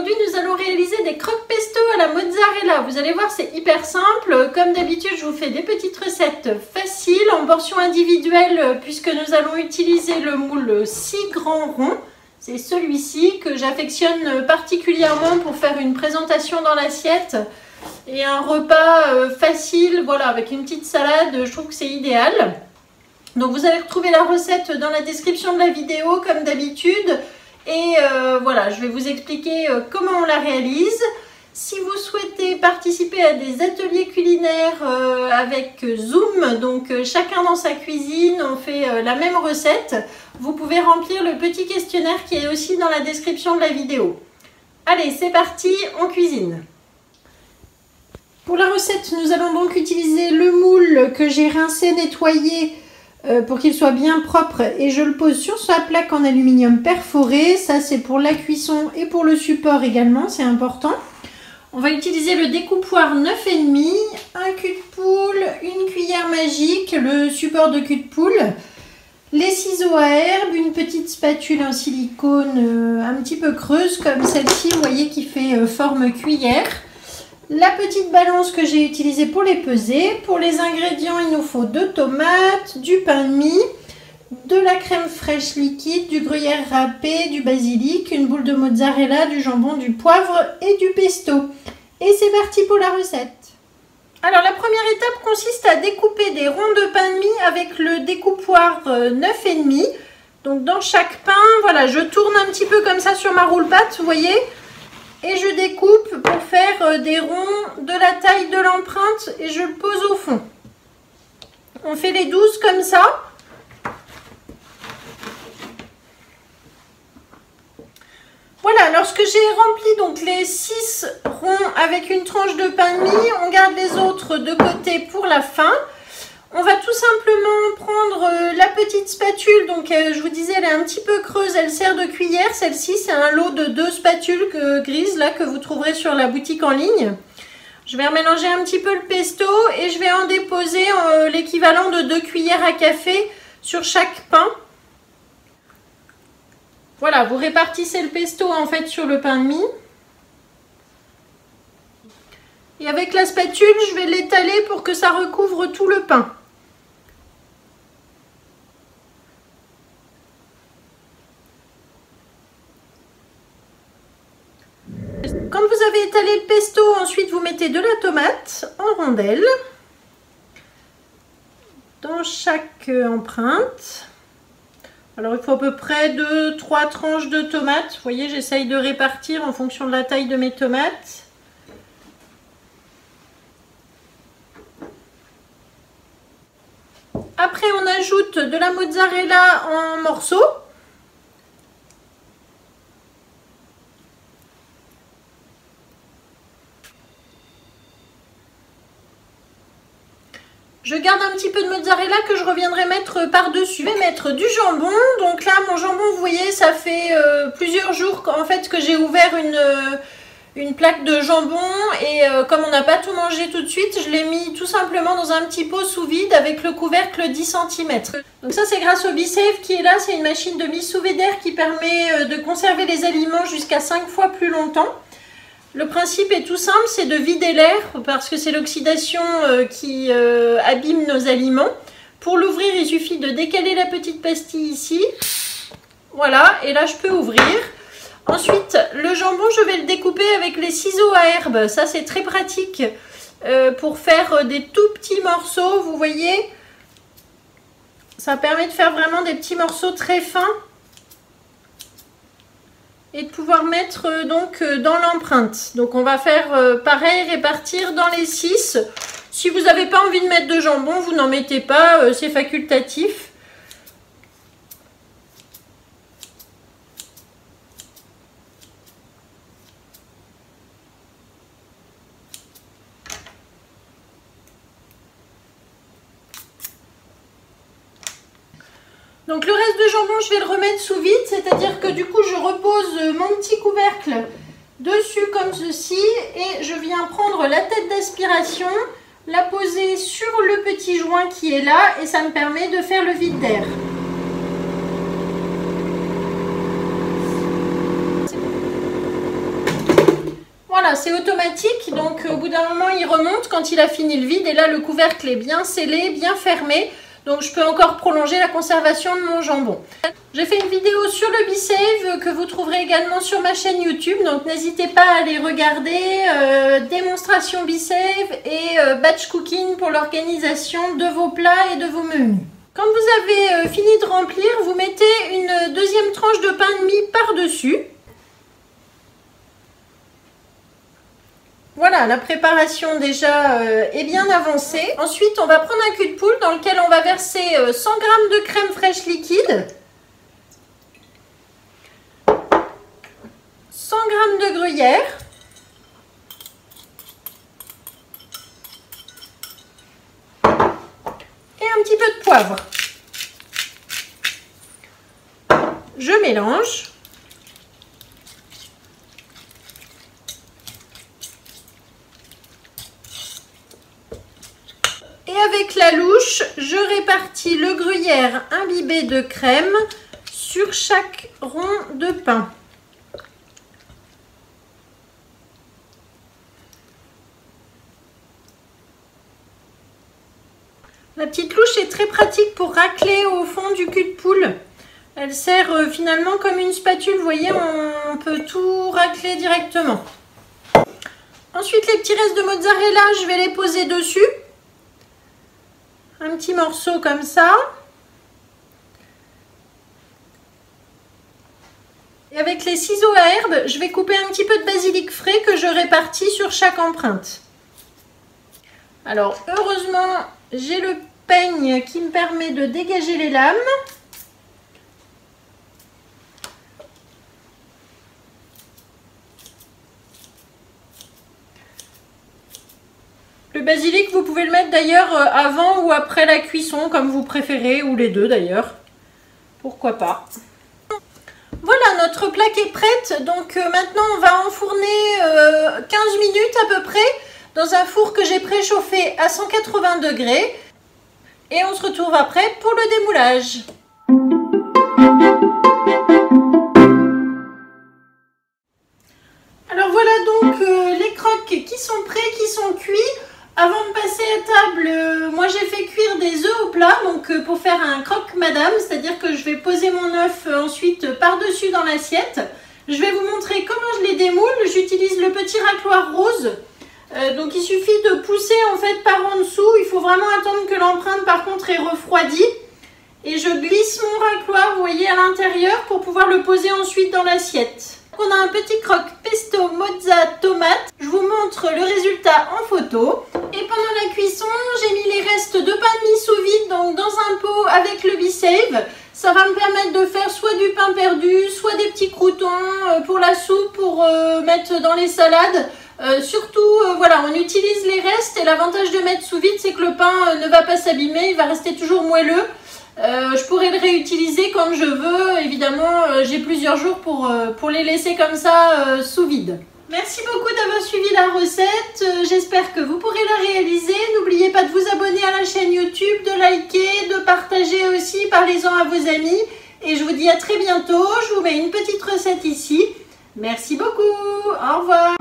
Aujourd'hui, nous allons réaliser des croque pesto à la mozzarella. Vous allez voir, c'est hyper simple. Comme d'habitude, je vous fais des petites recettes faciles en portions individuelles puisque nous allons utiliser le moule 6 grands ronds. C'est celui-ci que j'affectionne particulièrement pour faire une présentation dans l'assiette et un repas facile, voilà, avec une petite salade. Je trouve que c'est idéal. Donc vous allez retrouver la recette dans la description de la vidéo comme d'habitude. Et voilà, je vais vous expliquer comment on la réalise. Si vous souhaitez participer à des ateliers culinaires avec Zoom, donc chacun dans sa cuisine, on fait la même recette, vous pouvez remplir le petit questionnaire qui est aussi dans la description de la vidéo. Allez, c'est parti, on cuisine. Pour la recette, nous allons donc utiliser le moule que j'ai rincé, nettoyé, pour qu'il soit bien propre, et je le pose sur sa plaque en aluminium perforé. Ça, c'est pour la cuisson et pour le support également, c'est important. On va utiliser le découpoir 9,5, un cul de poule, une cuillère magique, le support de cul de poule, les ciseaux à herbe, une petite spatule en silicone un petit peu creuse comme celle-ci, vous voyez, qui fait forme cuillère. La petite balance que j'ai utilisée pour les peser. Pour les ingrédients, il nous faut 2 tomates, du pain de mie, de la crème fraîche liquide, du gruyère râpé, du basilic, une boule de mozzarella, du jambon, du poivre et du pesto. Et c'est parti pour la recette. Alors la première étape consiste à découper des ronds de pain de mie avec le découpoir 9,5. Donc dans chaque pain, voilà, je tourne un petit peu comme ça sur ma roule-patte, vous voyez. Et je découpe pour faire des ronds de la taille de l'empreinte et je le pose au fond. On fait les 12 comme ça. Voilà, lorsque j'ai rempli donc les 6 ronds avec une tranche de pain de mie, on garde les autres de côté pour la fin. On va tout simplement prendre la petite spatule, donc je vous disais elle est un petit peu creuse, elle sert de cuillère. Celle-ci c'est un lot de 2 spatules grises là que vous trouverez sur la boutique en ligne. Je vais remélanger un petit peu le pesto et je vais en déposer l'équivalent de 2 cuillères à café sur chaque pain. Voilà, vous répartissez le pesto en fait sur le pain de mie. Et avec la spatule, je vais l'étaler pour que ça recouvre tout le pain. Quand vous avez étalé le pesto, ensuite vous mettez de la tomate en rondelles dans chaque empreinte. Alors il faut à peu près 2-3 tranches de tomates. Vous voyez, j'essaye de répartir en fonction de la taille de mes tomates. Après, on ajoute de la mozzarella en morceaux. Je garde un petit peu de mozzarella que je reviendrai mettre par-dessus. Je vais mettre du jambon. Donc là, mon jambon, vous voyez, ça fait plusieurs jours en fait que j'ai ouvert une plaque de jambon. Et comme on n'a pas tout mangé tout de suite, je l'ai mis tout simplement dans un petit pot sous vide avec le couvercle 10 cm. Donc ça, c'est grâce au BeSafe qui est là. C'est une machine de mise sous vide d'air qui permet de conserver les aliments jusqu'à 5 fois plus longtemps. Le principe est tout simple, c'est de vider l'air parce que c'est l'oxydation qui abîme nos aliments. Pour l'ouvrir, il suffit de décaler la petite pastille ici. Voilà, et là je peux ouvrir. Ensuite, le jambon, je vais le découper avec les ciseaux à herbe. Ça, c'est très pratique pour faire des tout petits morceaux. Vous voyez, ça permet de faire vraiment des petits morceaux très fins. Et de pouvoir mettre donc dans l'empreinte. Donc on va faire pareil, répartir dans les 6. Si vous n'avez pas envie de mettre de jambon, vous n'en mettez pas, c'est facultatif. Donc le reste de jambon, je vais le remettre sous vide, c'est-à-dire que du coup, je repose mon petit couvercle dessus comme ceci et je viens prendre la tête d'aspiration, la poser sur le petit joint qui est là et ça me permet de faire le vide d'air. voilà, c'est automatique, donc au bout d'un moment, il remonte quand il a fini le vide. Et là, le couvercle est bien scellé, bien fermé. Donc, je peux encore prolonger la conservation de mon jambon. J'ai fait une vidéo sur le Be-Save que vous trouverez également sur ma chaîne YouTube. Donc, n'hésitez pas à aller regarder. Démonstration Be-Save et batch cooking pour l'organisation de vos plats et de vos menus. Quand vous avez fini de remplir, vous mettez une deuxième tranche de pain de mie par-dessus. Voilà, la préparation déjà est bien avancée. Ensuite, on va prendre un cul de poule dans lequel on va verser 100 g de crème fraîche liquide, 100 g de gruyère, et un petit peu de poivre. Je mélange. Et avec la louche, je répartis le gruyère imbibé de crème sur chaque rond de pain. La petite louche est très pratique pour racler au fond du cul de poule. Elle sert finalement comme une spatule, vous voyez, on peut tout racler directement. Ensuite, les petits restes de mozzarella, je vais les poser dessus. Un petit morceau comme ça. Et avec les ciseaux à herbe, je vais couper un petit peu de basilic frais que je répartis sur chaque empreinte. Alors, heureusement, j'ai le peigne qui me permet de dégager les lames. Le basilic, vous pouvez le mettre d'ailleurs avant ou après la cuisson, comme vous préférez, ou les deux d'ailleurs. Pourquoi pas. Voilà, notre plaque est prête. Donc maintenant, on va enfourner 15 minutes à peu près dans un four que j'ai préchauffé à 180 degrés. Et on se retrouve après pour le démoulage. Alors voilà donc les croques qui sont prêts, qui sont cuits. Avant de passer à table, moi j'ai fait cuire des œufs au plat, donc pour faire un croque madame, c'est-à-dire que je vais poser mon œuf ensuite par-dessus dans l'assiette. Je vais vous montrer comment je les démoule. J'utilise le petit racloir rose. Donc il suffit de pousser en fait par en dessous. Il faut vraiment attendre que l'empreinte par contre est refroidie. Et je glisse mon racloir, vous voyez, à l'intérieur pour pouvoir le poser ensuite dans l'assiette. On a un petit croque pesto mozza tomate. Je vous montre le résultat en photo. Et pendant la cuisson, j'ai mis les restes de pain de mie sous vide donc dans un pot avec le Be-Save. Ça va me permettre de faire soit du pain perdu, soit des petits croûtons pour la soupe, pour mettre dans les salades. Voilà, on utilise les restes et l'avantage de mettre sous vide, c'est que le pain ne va pas s'abîmer, il va rester toujours moelleux. Je pourrais le réutiliser comme je veux. Évidemment, j'ai plusieurs jours pour les laisser comme ça sous vide. Merci beaucoup d'avoir suivi la recette. J'espère que vous pourrez la réaliser. N'oubliez pas de vous abonner à la chaîne YouTube, de liker, de partager aussi. Parlez-en à vos amis. Et je vous dis à très bientôt. Je vous mets une petite recette ici. Merci beaucoup. Au revoir.